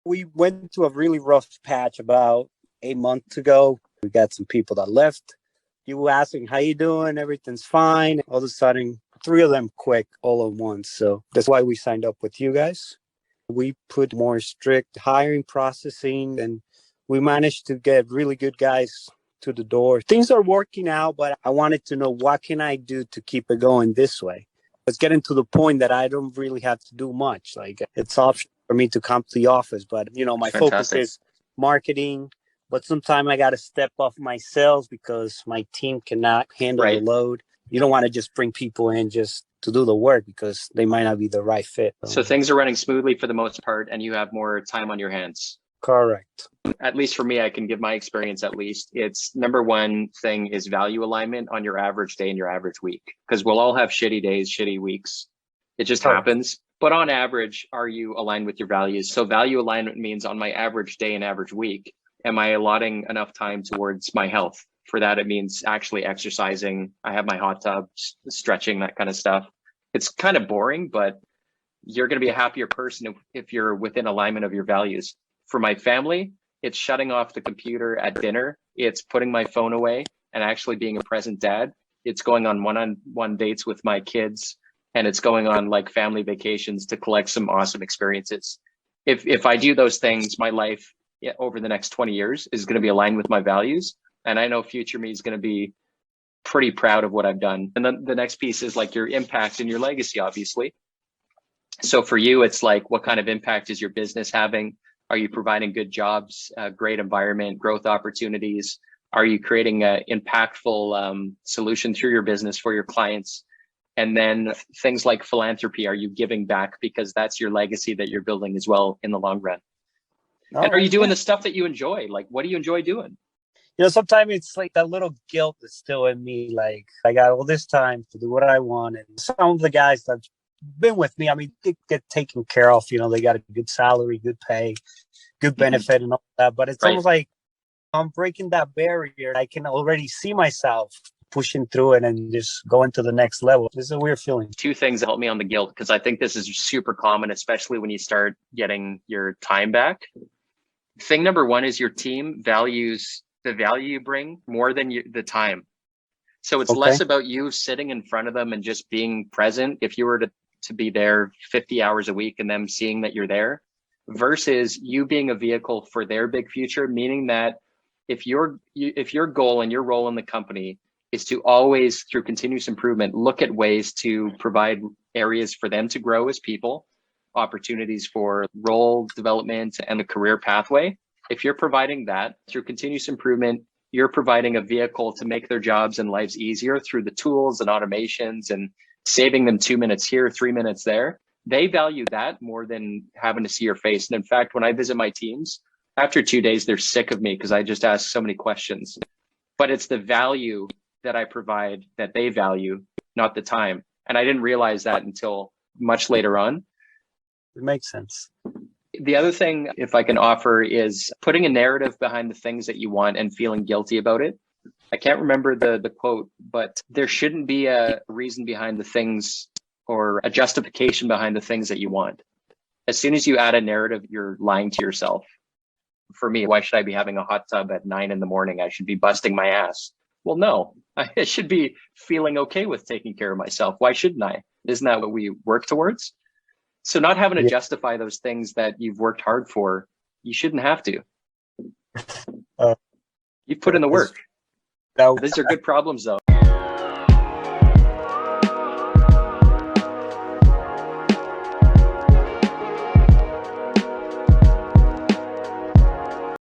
We went to a really rough patch about 8 months ago. We got some people that left. You were asking, how you doing? Everything's fine. All of a sudden, three of them quit all at once. So that's why we signed up with you guys. We put more strict hiring processing, and we managed to get really good guys to the door. Things are working out, but I wanted to know, what can I do to keep it going this way? It's getting to the point that I don't really have to do much. Like, it's optional for me to come to the office, but my focus is marketing. But sometimes I got to step off my sales because my team cannot handle the load. You don't want to just bring people in just to do the work because they might not be the right fit. So things are running smoothly for the most part, and you have more time on your hands. Correct. At least for me, I can give my experience at least. It's number one thing is value alignment on your average day and your average week, because we'll all have shitty days, shitty weeks. It just happens. But on average, are you aligned with your values? So value alignment means on my average day and average week, am I allotting enough time towards my health? For that, it means actually exercising. I have my hot tub, stretching, that kind of stuff. It's kind of boring, but you're going to be a happier person if you're within alignment of your values. For my family, it's shutting off the computer at dinner. It's putting my phone away and actually being a present dad. It's going on one-on-one dates with my kids, and it's going on like family vacations to collect some awesome experiences. If I do those things, my life over the next 20 years is going to be aligned with my values. And I know future me is going to be pretty proud of what I've done. And then the next piece is like your impact and your legacy, obviously. So for you, it's like, what kind of impact is your business having? Are you providing good jobs, great environment, growth opportunities? Are you creating an impactful solution through your business for your clients? And then things like philanthropy, are you giving back? Because that's your legacy that you're building as well in the long run. And are you doing the stuff that you enjoy? Like, what do you enjoy doing? Sometimes it's like that little guilt that's still in me. Like, I got all this time to do what I want. And some of the guys that been with me, I mean, they get taken care of. They got a good salary, good pay, good benefit, and all that. But it's almost like I'm breaking that barrier. I can already see myself pushing through it and just going to the next level. It's a weird feeling. Two things that help me on the guilt, because I think this is super common, especially when you start getting your time back. Thing number one is your team values the value you bring more than the time. So it's less about you sitting in front of them and just being present. If you were to be there 50 hours a week and them seeing that you're there, versus you being a vehicle for their big future, meaning that if your goal and your role in the company is to always, through continuous improvement, look at ways to provide areas for them to grow as people, opportunities for role development and the career pathway. If you're providing that through continuous improvement, you're providing a vehicle to make their jobs and lives easier through the tools and automations and saving them 2 minutes here, 3 minutes there. They value that more than having to see your face. And in fact, when I visit my teams, after 2 days, they're sick of me because I just ask so many questions. But it's the value that I provide that they value, not the time. And I didn't realize that until much later on. It makes sense. The other thing, if I can offer, is putting a narrative behind the things that you want and feeling guilty about it. I can't remember the quote, but there shouldn't be a reason behind the things or a justification behind the things that you want. As soon as you add a narrative, you're lying to yourself. For me, why should I be having a hot tub at 9 a.m? I should be busting my ass. Well, no, I should be feeling okay with taking care of myself. Why shouldn't I? Isn't that what we work towards? So not having to justify those things that you've worked hard for, you shouldn't have to. You've put in the work. These are good problems, though.